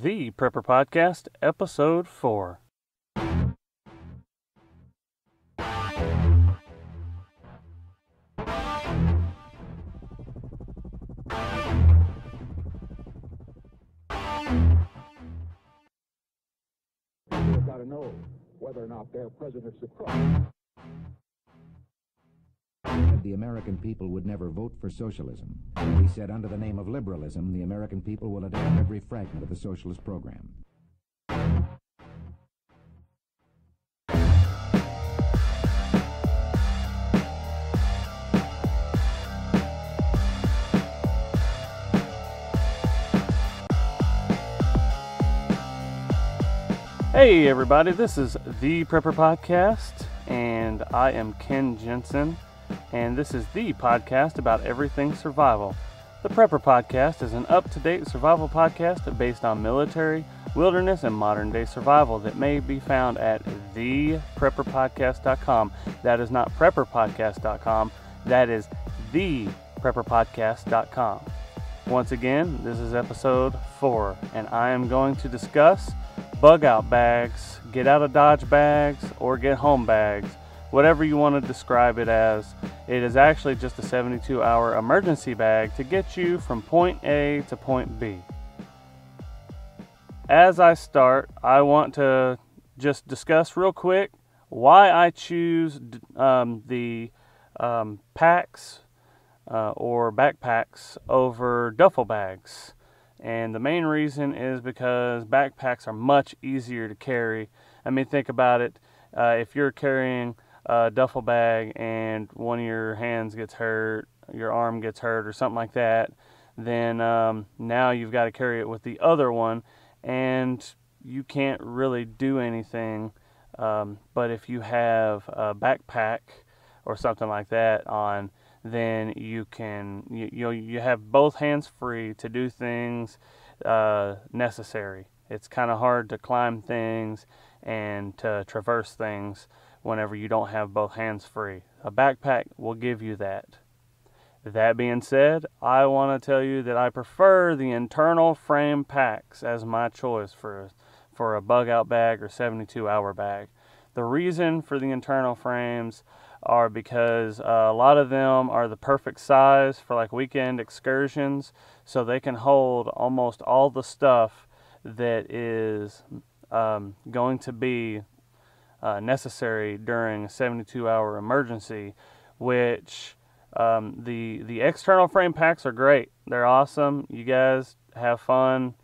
The Prepper Podcast, Episode 4. You've got to know whether or not their president's a crook. The American people would never vote for socialism. He said, under the name of liberalism, the American people will adopt every fragment of the socialist program. Hey everybody, this is The Prepper Podcast, and I am Ken Jensen, and this is the podcast about everything survival. The Prepper Podcast is an up-to-date survival podcast based on military, wilderness, and modern-day survival that may be found at theprepperpodcast.com. That is not prepperpodcast.com, that is theprepperpodcast.com. Once again, this is episode 4, and I am going to discuss bug out bags, get out of Dodge bags, or get home bags, whatever you want to describe it as. It is actually just a 72-hour emergency bag to get you from point A to point B. As I start, I want to just discuss real quick why I choose the packs or backpacks over duffel bags. And the main reason is because backpacks are much easier to carry. I mean, think about it. If you're carrying a duffel bag and one of your hands gets hurt, your arm gets hurt or something like that, then now you've got to carry it with the other one, and you can't really do anything. But if you have a backpack or something like that on, then you can you have both hands free to do things necessary. It's kind of hard to climb things and to traverse things whenever you don't have both hands free. A backpack will give you that. That being said, I want to tell you that I prefer the internal frame packs as my choice for a bug out bag or 72-hour bag. The reason for the internal frames are because a lot of them are the perfect size for like weekend excursions, so they can hold almost all the stuff that is going to be necessary during a 72-hour emergency, which the external frame packs are great. They're awesome. You guys have fun.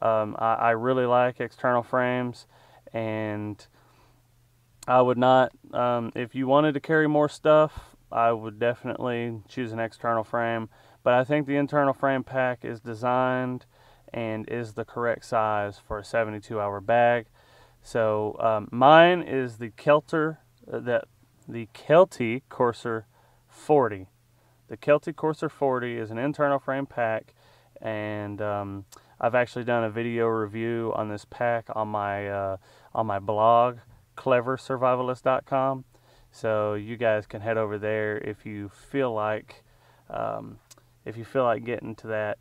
I really like external frames, and I would not, if you wanted to carry more stuff, I would definitely choose an external frame. But I think the internal frame pack is designed and is the correct size for a 72-hour bag. So mine is the Kelty Corsair 40. The Kelty Corsair 40 is an internal frame pack, and I've actually done a video review on this pack on my blog, cleversurvivalist.com. So you guys can head over there if you feel like getting to that.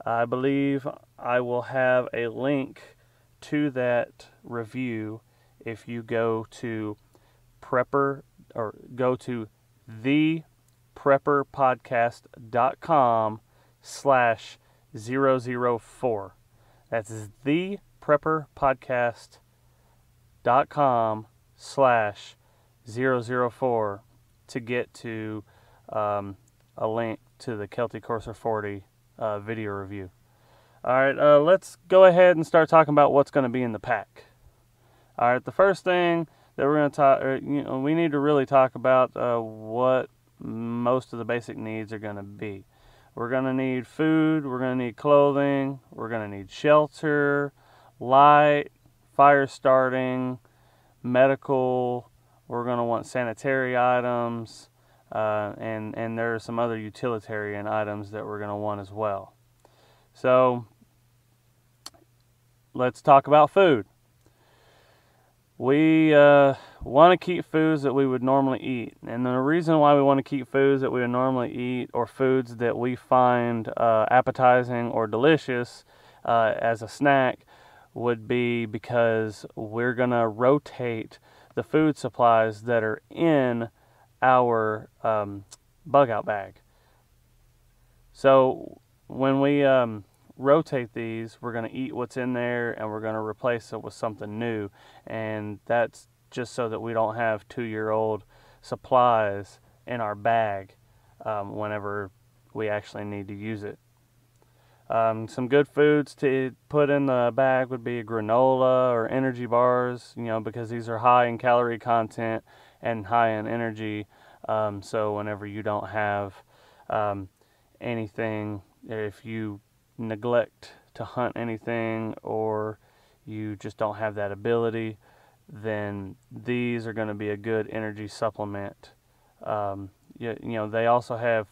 I believe I will have a link to that review if you go to theprepperpodcast.com/004. That's theprepperpodcast.com/004 to get to a link to the Kelty Corsair 40 video review. All right, let's go ahead and start talking about what's going to be in the pack. All right, the first thing that we're going to talk, we need to really talk about what most of the basic needs are going to be. We're going to need food, we're going to need clothing, we're going to need shelter, light, fire starting, medical, we're going to want sanitary items, and there are some other utilitarian items that we're going to want as well. So let's talk about food. We want to keep foods that we would normally eat. And the reason why we want to keep foods that we would normally eat, or foods that we find appetizing or delicious as a snack, would be because we're going to rotate the food supplies that are in our bug out bag. So when we rotate these, we're going to eat what's in there and we're going to replace it with something new. And that's just so that we don't have 2-year-old supplies in our bag whenever we actually need to use it. Some good foods to put in the bag would be granola or energy bars, because these are high in calorie content and high in energy. So whenever you don't have anything, if you neglect to hunt anything or you just don't have that ability, then these are going to be a good energy supplement. They also have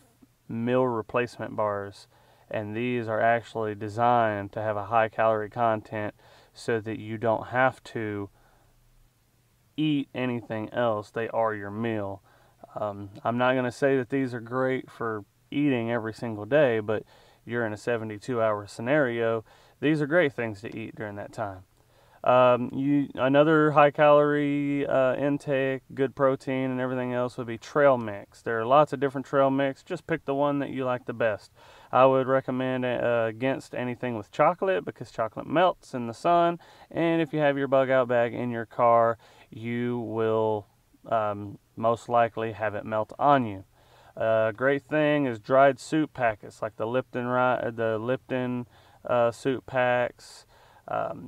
meal replacement bars, and these are actually designed to have a high calorie content so that you don't have to eat anything else. They are your meal. I'm not going to say that these are great for eating every single day, but you're in a 72-hour scenario, these are great things to eat during that time. Another high calorie intake, good protein and everything else would be trail mix. There are lots of different trail mix. Just pick the one that you like the best. I would recommend against anything with chocolate, because chocolate melts in the sun, and if you have your bug out bag in your car, you will most likely have it melt on you. Great thing is dried soup packets like the Lipton soup packs.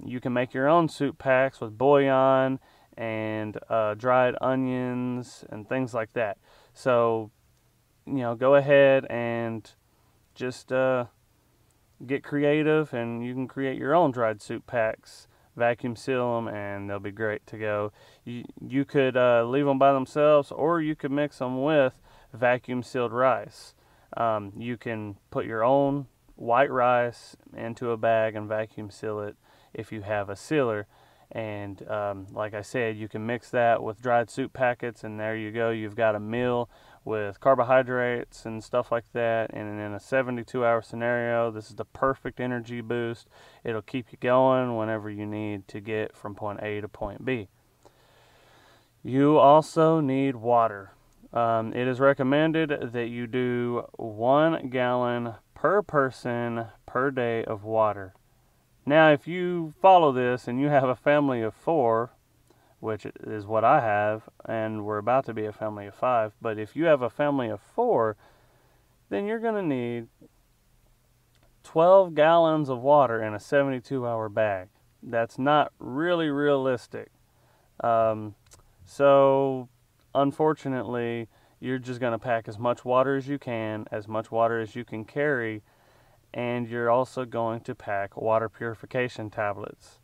You can make your own soup packs with bouillon and dried onions and things like that. So, go ahead and just get creative, and you can create your own dried soup packs. Vacuum seal them, and they'll be great to go. You could leave them by themselves, or you could mix them with vacuum sealed rice. You can put your own white rice into a bag and vacuum seal it if you have a sealer, and like I said, you can mix that with dried soup packets, and there you go, you've got a meal with carbohydrates and stuff like that. And in a 72-hour scenario, this is the perfect energy boost. It'll keep you going whenever you need to get from point A to point B. You also need water. It is recommended that you do 1 gallon per person per day of water. Now, if you follow this and you have a family of 4, which is what I have, and we're about to be a family of 5, but if you have a family of 4, then you're going to need 12 gallons of water in a 72-hour bag. That's not really realistic. So, unfortunately, you're just going to pack as much water as you can carry, and you're also going to pack water purification tablets.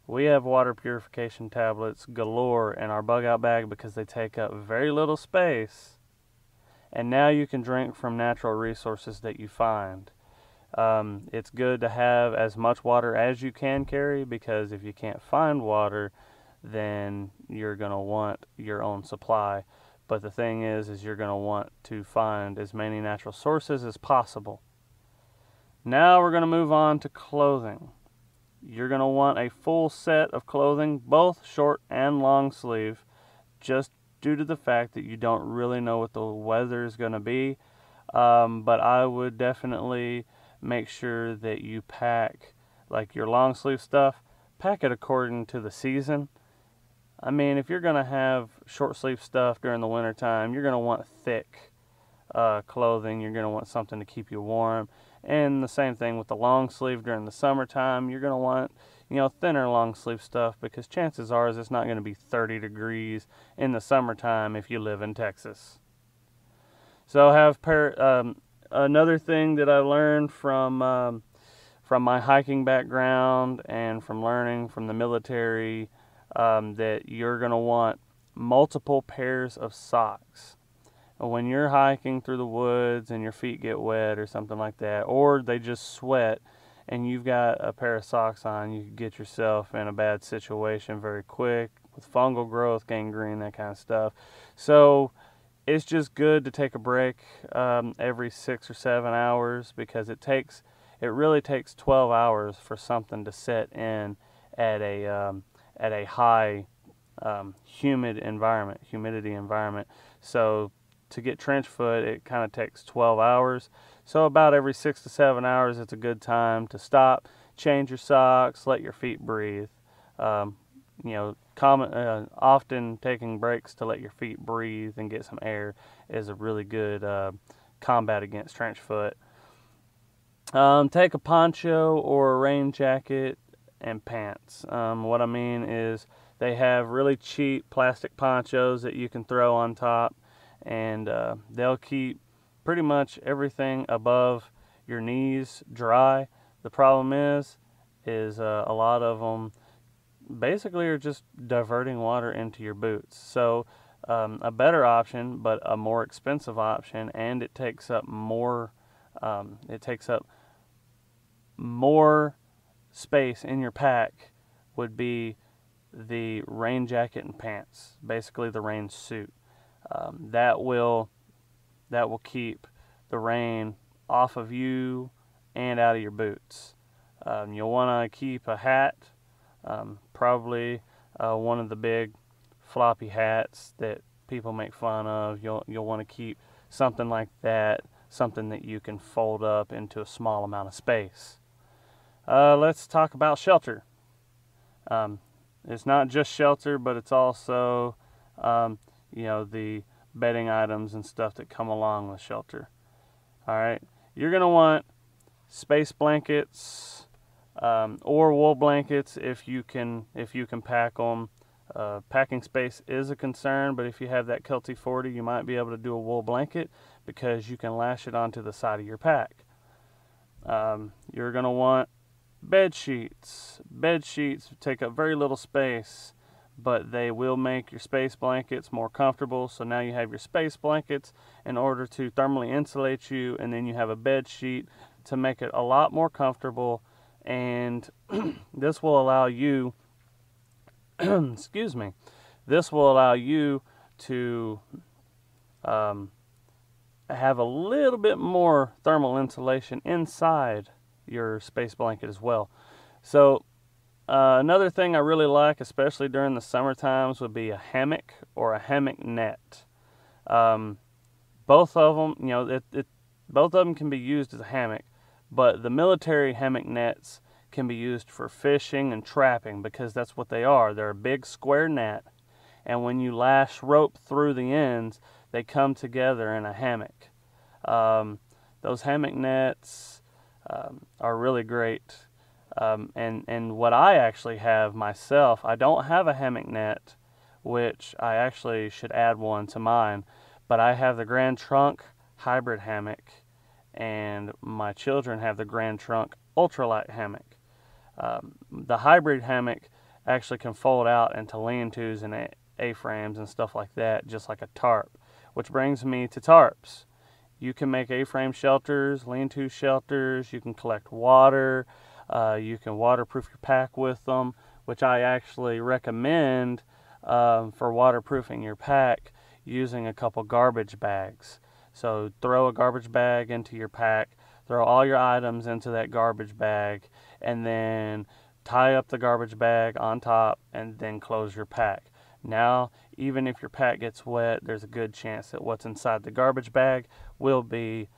We have water purification tablets galore in our bug out bag because they take up very little space, and now you can drink from natural resources that you find. It's good to have as much water as you can carry, because if you can't find water, then you're going to want your own supply. But the thing is you're going to want to find as many natural sources as possible. Now we're going to move on to clothing. You're going to want a full set of clothing, both short and long sleeve, just due to the fact that you don't really know what the weather is going to be. But I would definitely make sure that you pack, like your long sleeve stuff, pack it according to the season. I mean, if you're going to have short sleeve stuff during the winter time, you're going to want thick clothing. You're going to want something to keep you warm. And the same thing with the long sleeve during the summertime. You're going to want, thinner long sleeve stuff, because chances are it's not going to be 30 degrees in the summertime if you live in Texas. So another thing that I learned from my hiking background and from learning from the military, that you're going to want multiple pairs of socks. When you're hiking through the woods and your feet get wet or something like that, or they just sweat and you've got a pair of socks on, you can get yourself in a bad situation very quick with fungal growth, gangrene, that kind of stuff. So it's just good to take a break every 6 or 7 hours, because it really takes 12 hours for something to set in at a high humidity environment. So to get trench foot, it kind of takes 12 hours. So about every 6 to 7 hours, it's a good time to stop, change your socks, let your feet breathe. Often taking breaks to let your feet breathe and get some air is a really good combat against trench foot. Take a poncho or a rain jacket and pants. What I mean is they have really cheap plastic ponchos that you can throw on top, and they'll keep pretty much everything above your knees dry. The problem is a lot of them basically are just diverting water into your boots. So a better option, but a more expensive option, and it takes up more space in your pack, would be the rain jacket and pants, basically the rain suit. That will keep the rain off of you and out of your boots. You'll want to keep a hat, probably one of the big floppy hats that people make fun of. You'll want to keep something like that, something that you can fold up into a small amount of space. Let's talk about shelter. It's not just shelter, but it's also the bedding items and stuff that come along with shelter. All right, you're gonna want space blankets or wool blankets if you can pack them. Packing space is a concern, but if you have that Kelty 40, you might be able to do a wool blanket because you can lash it onto the side of your pack. You're gonna want bed sheets. Bed sheets take up very little space, but they will make your space blankets more comfortable. So now you have your space blankets in order to thermally insulate you, and then you have a bed sheet to make it a lot more comfortable. And this will allow you, this will allow you to have a little bit more thermal insulation inside your space blanket as well. So another thing I really like, especially during the summer times, would be a hammock or a hammock net. Both of them, both of them can be used as a hammock, but the military hammock nets can be used for fishing and trapping because that's what they are. They're a big square net, and when you lash rope through the ends, they come together in a hammock. Those hammock nets are really great. And what I actually have myself, I don't have a hammock net, which I actually should add one to mine, but I have the Grand Trunk hybrid hammock, and my children have the Grand Trunk ultralight hammock. The hybrid hammock actually can fold out into lean-tos and A-frames and stuff like that, just like a tarp, which brings me to tarps. You can make A-frame shelters, lean-to shelters, you can collect water, you can waterproof your pack with them, which I actually recommend for waterproofing your pack using a couple garbage bags. So throw a garbage bag into your pack, throw all your items into that garbage bag, and then tie up the garbage bag on top and then close your pack. Now, even if your pack gets wet, there's a good chance that what's inside the garbage bag will be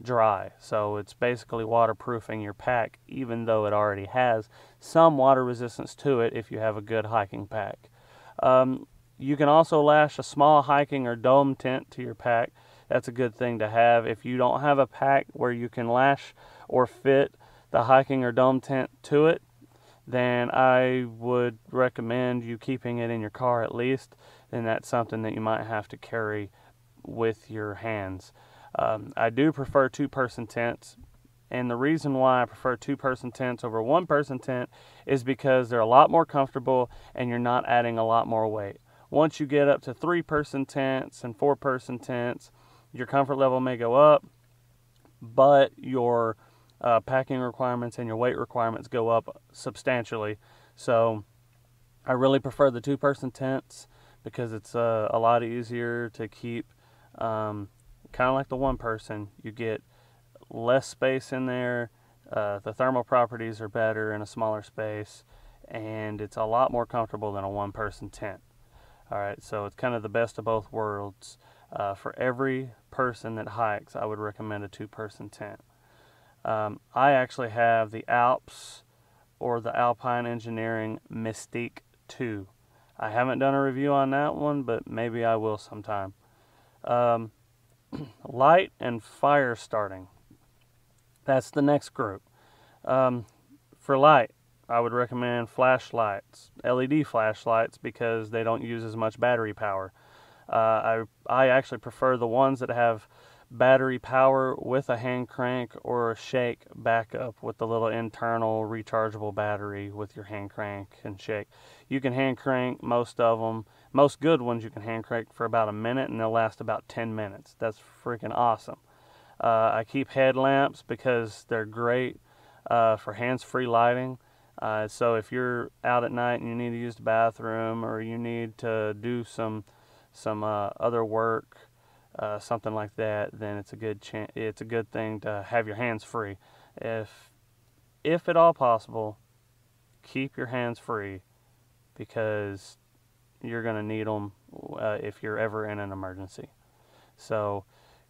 dry. So it's basically waterproofing your pack, even though it already has some water resistance to it if you have a good hiking pack. You can also lash a small hiking or dome tent to your pack. That's a good thing to have. If you don't have a pack where you can lash or fit the hiking or dome tent to it, then I would recommend you keeping it in your car at least, and that's something that you might have to carry with your hands. I do prefer two-person tents, and the reason why I prefer two-person tents over one-person tent is because they're a lot more comfortable and you're not adding a lot more weight. Once you get up to three-person tents and four-person tents, your comfort level may go up, but your packing requirements and your weight requirements go up substantially. So I really prefer the two-person tents because it's a lot easier to keep. Kind of like the one-person, you get less space in there. The thermal properties are better in a smaller space, and it's a lot more comfortable than a one-person tent. All right, so it's kind of the best of both worlds. For every person that hikes, I would recommend a two-person tent. I actually have the Alps or the Alpine Engineering Mystique 2. I haven't done a review on that one, but maybe I will sometime. Light and fire starting. That's the next group. For light, I would recommend flashlights, LED flashlights, because they don't use as much battery power. I actually prefer the ones that have battery power with a hand crank or a shake backup with the little internal rechargeable battery with your hand crank and shake. You can hand crank most of them. Most good ones you can hand crank for about a minute, and they'll last about 10 minutes. That's freaking awesome. I keep headlamps because they're great for hands-free lighting. So if you're out at night and you need to use the bathroom, or you need to do some other work, something like that, then it's a good thing to have your hands free. If at all possible, keep your hands free, because you're going to need them if you're ever in an emergency. So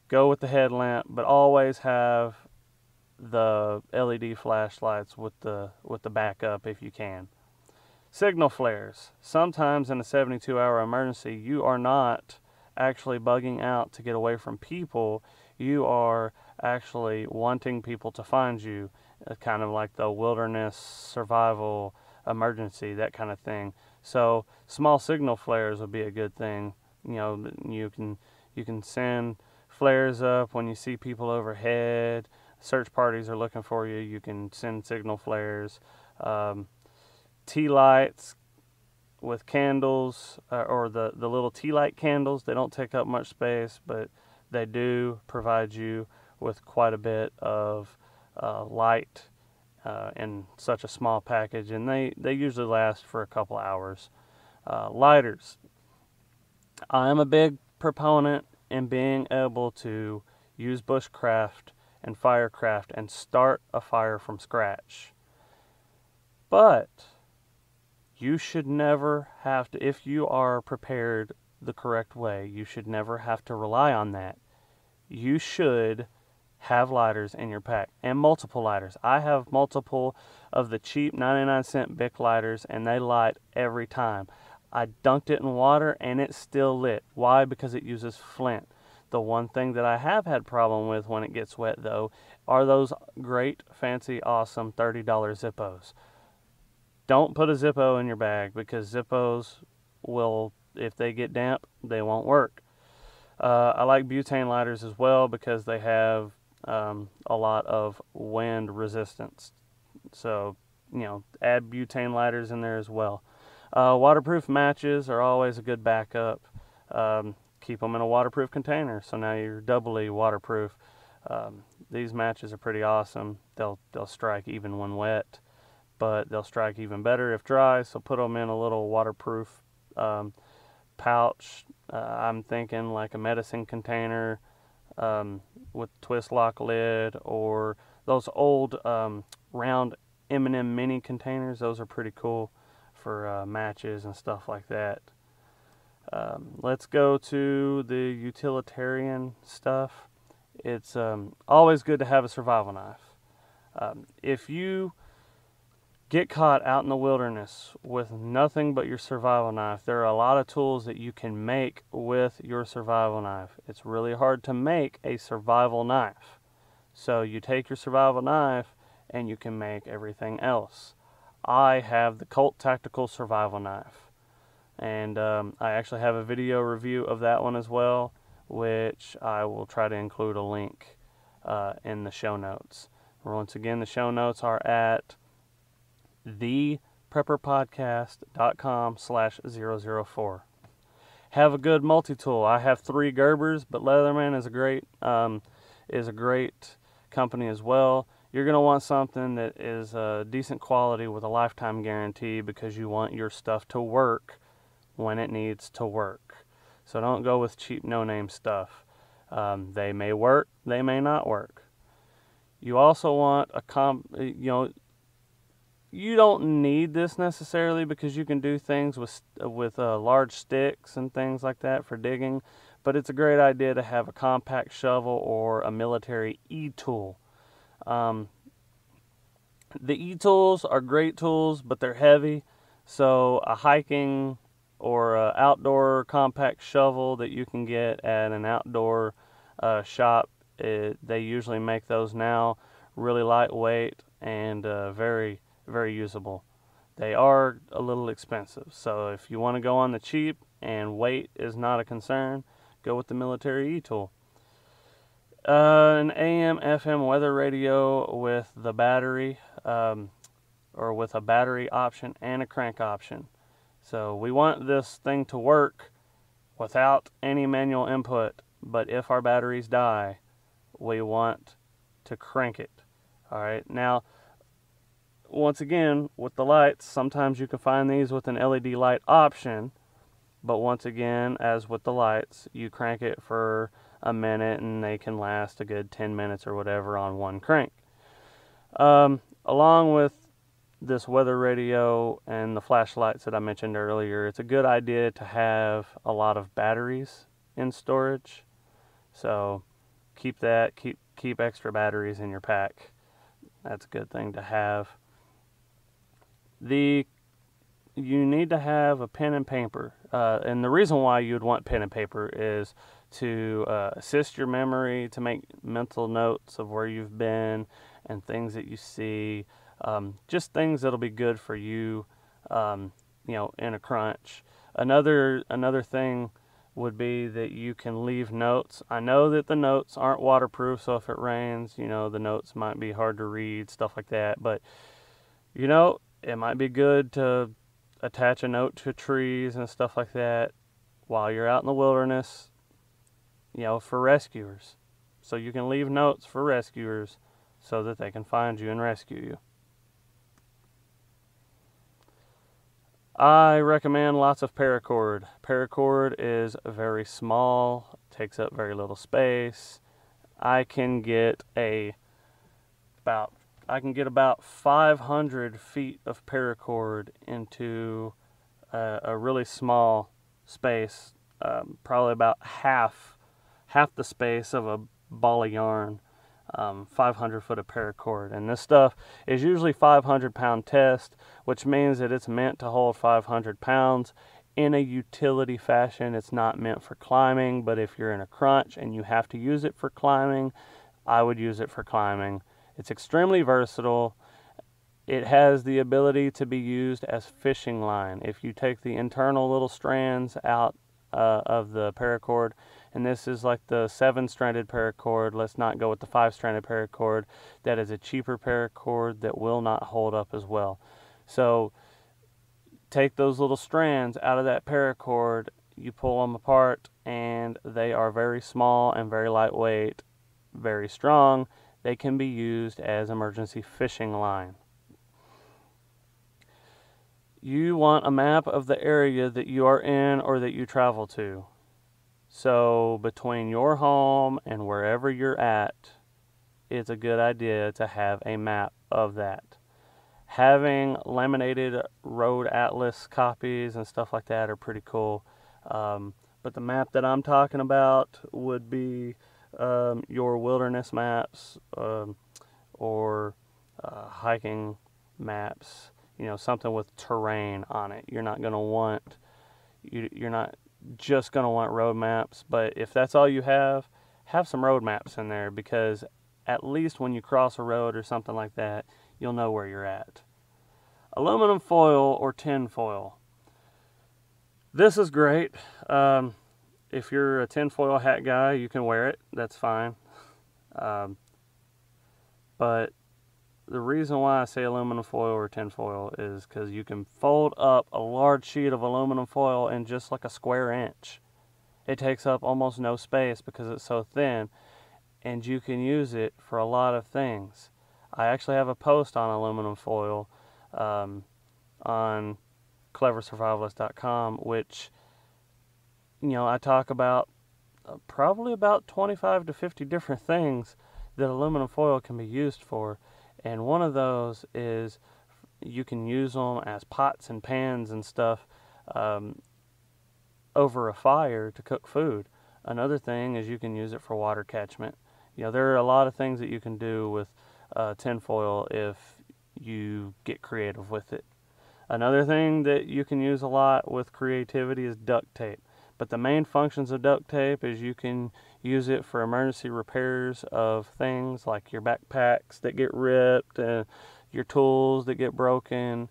go with the headlamp, but always have the LED flashlights with the backup if you can. Signal flares. Sometimes in a 72-hour emergency, you are not actually bugging out to get away from people. You are actually wanting people to find you, kind of like the wilderness survival emergency, that kind of thing. So small signal flares would be a good thing. You know, you can send flares up when you see people overhead. Search parties are looking for you. You can send signal flares. Tea lights with candles, or the little tea light candles. They don't take up much space, but they do provide you with quite a bit of light in such a small package, and they usually last for a couple hours. Lighters. I am a big proponent in being able to use bushcraft and firecraft and start a fire from scratch. But you should never have to, if you are prepared the correct way, you should never have to rely on that. You should have lighters in your pack, and multiple lighters. I have multiple of the cheap 99-cent Bic lighters, and they light every time. I dunked it in water and it still lit. Why? Because it uses flint. The one thing that I have had problem with when it gets wet, though, are those great, fancy, awesome $30 Zippos. Don't put a Zippo in your bag, because Zippos will, if they get damp, they won't work. I like butane lighters as well, because they have a lot of wind resistance. So, you know, add butane lighters in there as well. Waterproof matches are always a good backup. Keep them in a waterproof container, so now you're doubly waterproof. These matches are pretty awesome. They'll strike even when wet, but they'll strike even better if dry, so put them in a little waterproof pouch. I'm thinking like a medicine container with twist lock lid, or those old round M&M mini containers. Those are pretty cool for matches and stuff like that. Let's go to the utilitarian stuff. It's always good to have a survival knife. If you get caught out in the wilderness with nothing but your survival knife, there are a lot of tools that you can make with your survival knife. It's really hard to make a survival knife. So you take your survival knife and you can make everything else. I have the Colt Tactical Survival Knife, and I actually have a video review of that one as well, which I will try to include a link in the show notes. Once again, the show notes are at theprepperpodcast.com/004. Have a good multi-tool. I have 3 Gerbers, but Leatherman is a great company as well. You're going to want something that is decent quality with a lifetime guarantee, because you want your stuff to work when it needs to work. So don't go with cheap no-name stuff. They may work, they may not work. You also want You don't need this necessarily because you can do things with large sticks and things like that for digging, but it's a great idea to have a compact shovel or a military e-tool. The e-tools are great tools, but they're heavy, so a hiking or a outdoor compact shovel that you can get at an outdoor shop, they usually make those now, really lightweight and very usable. They are a little expensive, so if you want to go on the cheap and weight is not a concern, go with the military e-tool. An AM FM weather radio with the battery, or with a battery option and a crank option. So we want this thing to work without any manual input, but if our batteries die, we want to crank it. All right, now once again, with the lights, sometimes you can find these with an LED light option, but once again, as with the lights, you crank it for a minute and they can last a good 10 minutes or whatever on one crank. Along with this weather radio and the flashlights that I mentioned earlier, it's a good idea to have a lot of batteries in storage. So keep extra batteries in your pack. That's a good thing to have. You need to have a pen and paper, and the reason why you'd want pen and paper is to assist your memory, to make mental notes of where you've been and things that you see, just things that'll be good for you, in a crunch. Another thing would be that you can leave notes. I know that the notes aren't waterproof, so if it rains, the notes might be hard to read, stuff like that, but it might be good to attach a note to trees and stuff like that while you're out in the wilderness, for rescuers. So you can leave notes for rescuers so that they can find you and rescue you. I recommend lots of paracord. Paracord is very small, takes up very little space. I can get about 500 feet of paracord into a really small space, probably about half the space of a ball of yarn, 500 foot of paracord. And this stuff is usually 500-pound test, which means that it's meant to hold 500 pounds in a utility fashion. It's not meant for climbing, but if you're in a crunch and you have to use it for climbing, I would use it for climbing. It's extremely versatile. It has the ability to be used as fishing line. If you take the internal little strands out of the paracord, and this is like the 7-stranded paracord, let's not go with the 5-stranded paracord. That is a cheaper paracord that will not hold up as well. So take those little strands out of that paracord, you pull them apart, and they are very small and very lightweight, very strong. They can be used as emergency fishing line. You want a map of the area that you are in or that you travel to. So between your home and wherever you're at, it's a good idea to have a map of that. Having laminated road atlas copies and stuff like that are pretty cool. But the map that I'm talking about would be your wilderness maps or hiking maps, something with terrain on it. You're not just going to want road maps, but if that's all you have some road maps in there, because at least when you cross a road or something like that, you'll know where you're at. Aluminum foil or tin foil. This is great. If you're a tinfoil hat guy, you can wear it. That's fine. But the reason why I say aluminum foil or tinfoil is because you can fold up a large sheet of aluminum foil in just like a square inch. It takes up almost no space because it's so thin, and you can use it for a lot of things. I actually have a post on aluminum foil on cleversurvivalist.com, which I talk about probably about 25 to 50 different things that aluminum foil can be used for. And one of those is you can use them as pots and pans and stuff over a fire to cook food. Another thing is you can use it for water catchment. There are a lot of things that you can do with tinfoil if you get creative with it. Another thing that you can use a lot with creativity is duct tape. But the main functions of duct tape is you can use it for emergency repairs of things like your backpacks that get ripped, your tools that get broken,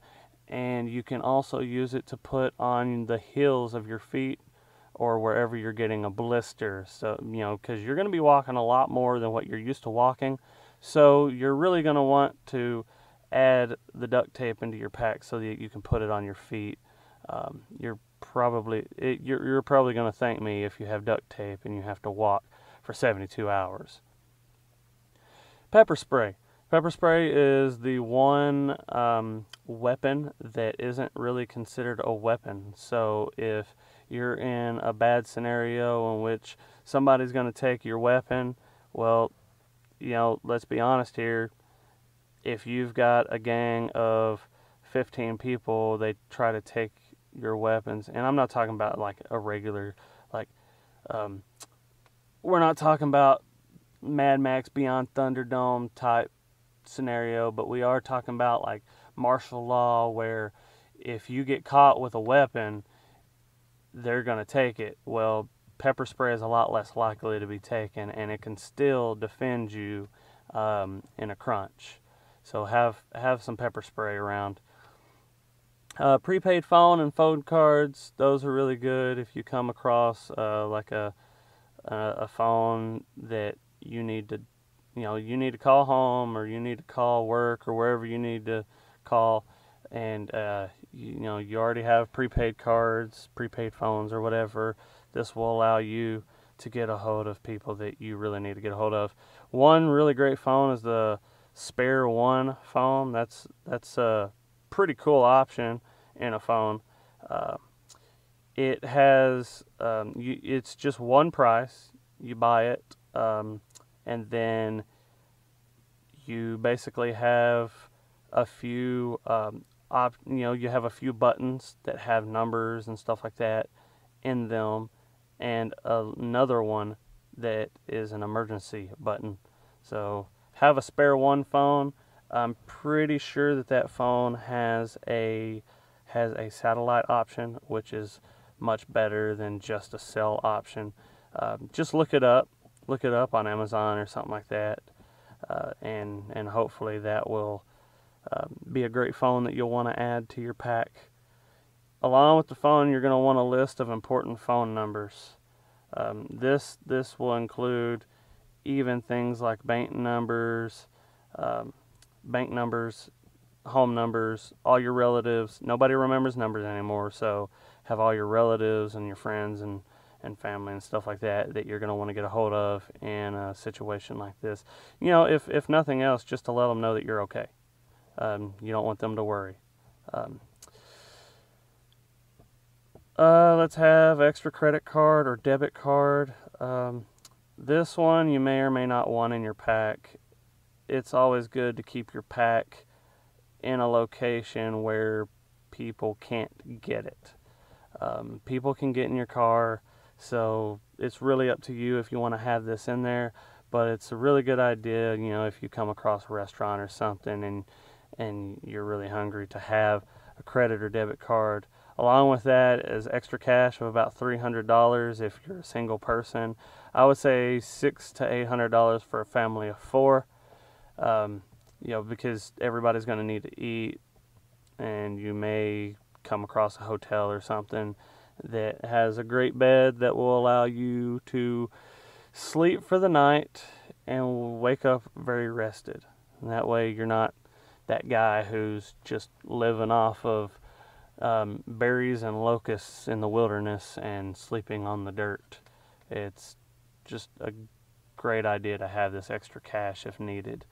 and you can also use it to put on the heels of your feet or wherever you're getting a blister. So, because you're going to be walking a lot more than what you're used to walking. So you're really going to want to add the duct tape into your pack so that you can put it on your feet. You're probably going to thank me if you have duct tape and you have to walk for 72 hours. Pepper spray. Pepper spray is the one weapon that isn't really considered a weapon. So if you're in a bad scenario in which somebody's going to take your weapon, well, let's be honest here. If you've got a gang of 15 people, they try to take your weapons, and I'm not talking about like a regular, we're not talking about Mad Max Beyond Thunderdome type scenario, but we are talking about like martial law, where if you get caught with a weapon, they're going to take it. Well, pepper spray is a lot less likely to be taken, and it can still defend you in a crunch. So have some pepper spray around. Prepaid phone and phone cards, those are really good if you come across like a phone that you need to call home, or you need to call work, or wherever you need to call, and you already have prepaid cards, prepaid phones, or whatever. This will allow you to get a hold of people that you really need to get a hold of. One really great phone is the Spare One phone. That's a pretty cool option in a phone. It has it's just one price. You buy it, and then you basically have a few you have a few buttons that have numbers and stuff like that in them, and another one that is an emergency button. So have a Spare One phone. I'm pretty sure that phone has a satellite option, which is much better than just a cell option. Just look it up on Amazon or something like that, and hopefully that will be a great phone that you'll want to add to your pack. Along with the phone, you're going to want a list of important phone numbers. This will include even things like bank numbers, home numbers, all your relatives. Nobody remembers numbers anymore, so have all your relatives and your friends and family and stuff like that you're going to want to get a hold of in a situation like this. If nothing else, just to let them know that you're okay. You don't want them to worry. Let's have extra credit card or debit card. This one you may or may not want in your pack. It's always good to keep your pack in a location where people can't get it. People can get in your car, so it's really up to you if you want to have this in there. But it's a really good idea, if you come across a restaurant or something and you're really hungry, to have a credit or debit card. Along with that is extra cash of about $300 if you're a single person. I would say $600 to $800 for a family of 4. Because everybody's going to need to eat, and you may come across a hotel or something that has a great bed that will allow you to sleep for the night and wake up very rested. And that way you're not that guy who's just living off of berries and locusts in the wilderness and sleeping on the dirt. It's just a great idea to have this extra cash if needed.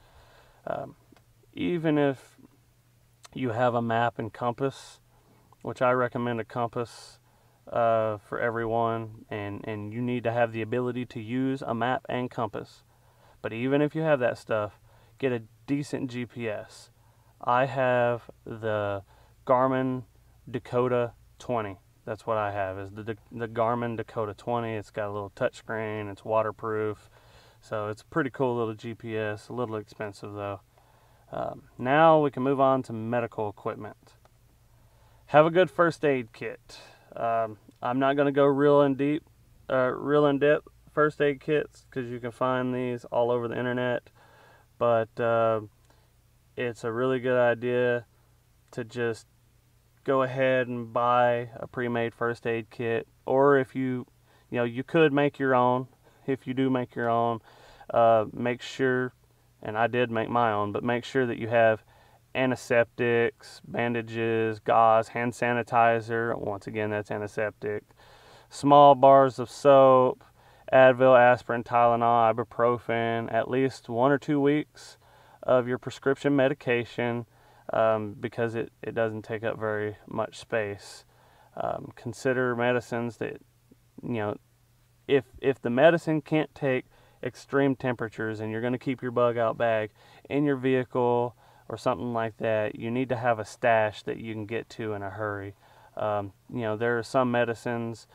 Even if you have a map and compass, which I recommend a compass for everyone, and you need to have the ability to use a map and compass. But even if you have that stuff, get a decent GPS. I have the Garmin Dakota 20. That's what I have, is the Garmin Dakota 20. It's got a little touchscreen. It's waterproof. So it's a pretty cool little GPS. A little expensive, though. Now we can move on to medical equipment. Have a good first aid kit. I'm not going to go real in depth first aid kits, because you can find these all over the internet. But it's a really good idea to just go ahead and buy a pre-made first aid kit, or if you could make your own. If you do make your own, make sure, and I did make my own, but make sure that you have antiseptics, bandages, gauze, hand sanitizer. Once again, that's antiseptic. Small bars of soap, Advil, aspirin, Tylenol, ibuprofen, at least 1 or 2 weeks of your prescription medication, because it doesn't take up very much space. Consider medicines that, if the medicine can't take extreme temperatures and you're going to keep your bug out bag in your vehicle or something like that, you need to have a stash that you can get to in a hurry. There are some medicines,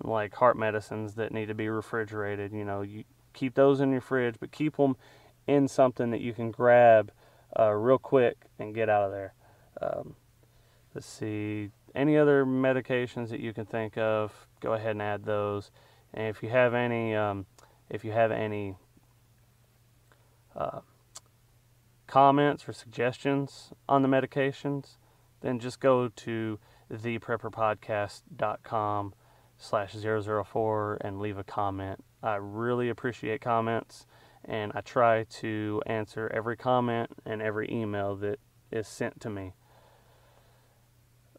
like heart medicines, that need to be refrigerated. You keep those in your fridge, but keep them in something that you can grab real quick and get out of there. Let's see, any other medications that you can think of, go ahead and add those. And if you have any comments or suggestions on the medications, then just go to theprepperpodcast.com/004 and leave a comment. I really appreciate comments, and I try to answer every comment and every email that is sent to me.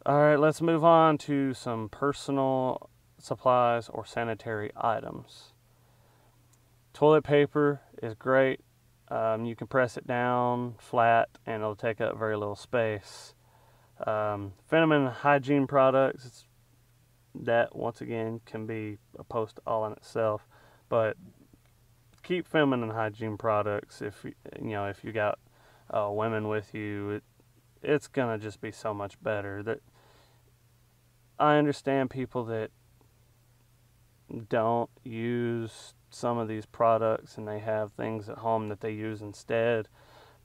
All right, let's move on to some personal supplies or sanitary items. Toilet paper is great. You can press it down flat and it'll take up very little space. Feminine hygiene products, that once again can be a post all in itself, but keep feminine hygiene products. If you got women with you, it's gonna just be so much better. That I understand people that don't use some of these products and they have things at home that they use instead,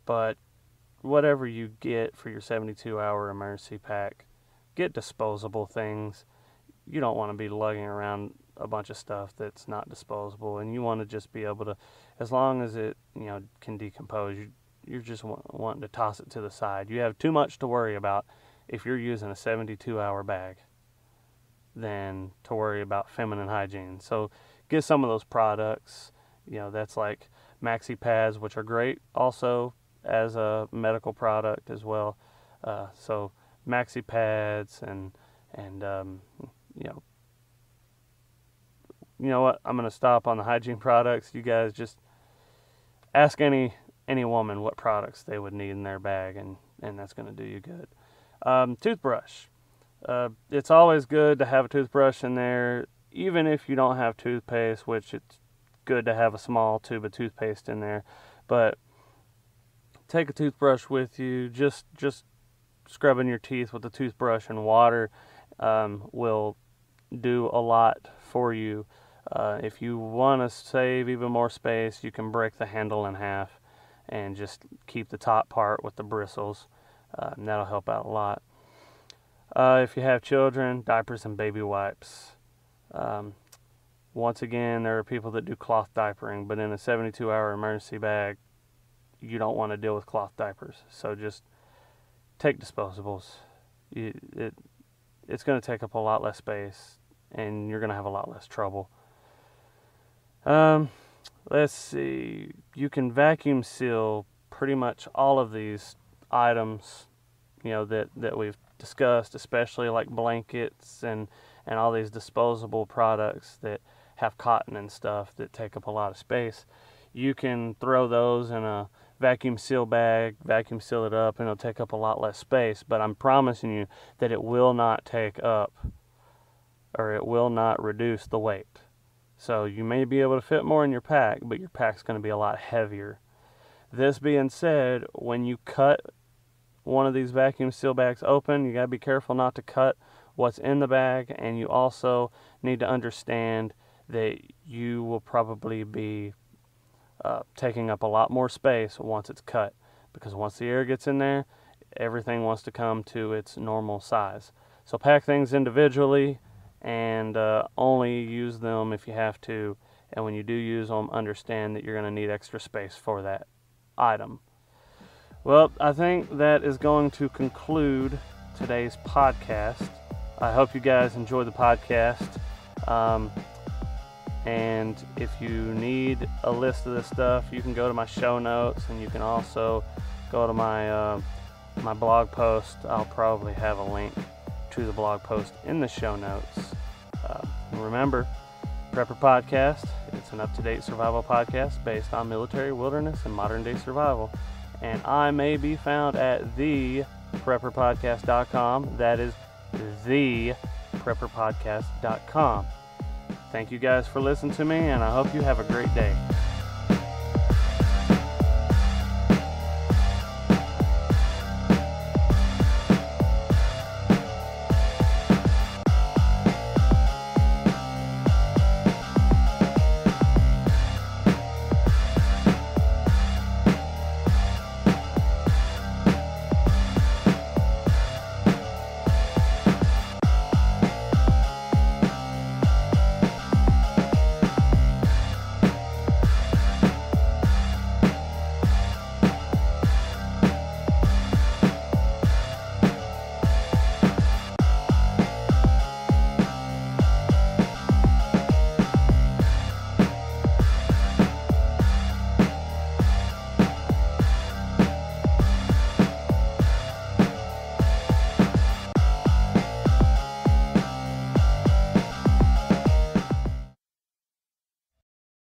but whatever you get for your 72-hour emergency pack, get disposable things. You don't want to be lugging around a bunch of stuff that's not disposable, and you want to just be able to, as long as it can decompose, you're just wanting to toss it to the side. You have too much to worry about if you're using a 72-hour bag than to worry about feminine hygiene. So get some of those products. That's like maxi pads, which are great also as a medical product as well. So maxi pads and you know what? I'm going to stop on the hygiene products. You guys just ask any woman what products they would need in their bag, and that's going to do you good. Toothbrush. It's always good to have a toothbrush in there, even if you don't have toothpaste, which it's good to have a small tube of toothpaste in there. But take a toothbrush with you. Just scrubbing your teeth with a toothbrush and water will do a lot for you. If you want to save even more space, you can break the handle in half and just keep the top part with the bristles. And that'll help out a lot. If you have children, diapers and baby wipes. Once again, there are people that do cloth diapering, but in a 72-hour emergency bag, you don't want to deal with cloth diapers. So just take disposables. It's going to take up a lot less space, and you're going to have a lot less trouble. Let's see. You can vacuum seal pretty much all of these items, that we've discussed, especially like blankets and all these disposable products that have cotton and stuff that take up a lot of space. You can throw those in a vacuum seal bag, vacuum seal it up, and it'll take up a lot less space. But I'm promising you that it will not take up, or it will not reduce the weight. So you may be able to fit more in your pack, but your pack's going to be a lot heavier. This being said, when you cut one of these vacuum seal bags open, you got to be careful not to cut what's in the bag, and you also need to understand that you will probably be taking up a lot more space once it's cut, because once the air gets in there, everything wants to come to its normal size. So pack things individually and only use them if you have to, and when you do use them, understand that you're going to need extra space for that item. Well, I think that is going to conclude today's podcast. I hope you guys enjoyed the podcast. And if you need a list of this stuff, you can go to my show notes, and you can also go to my my blog post. I'll probably have a link to the blog post in the show notes. Remember, Prepper Podcast, it's an up-to-date survival podcast based on military, wilderness, and modern-day survival. And I may be found at theprepperpodcast.com. That is theprepperpodcast.com. Thank you guys for listening to me, and I hope you have a great day.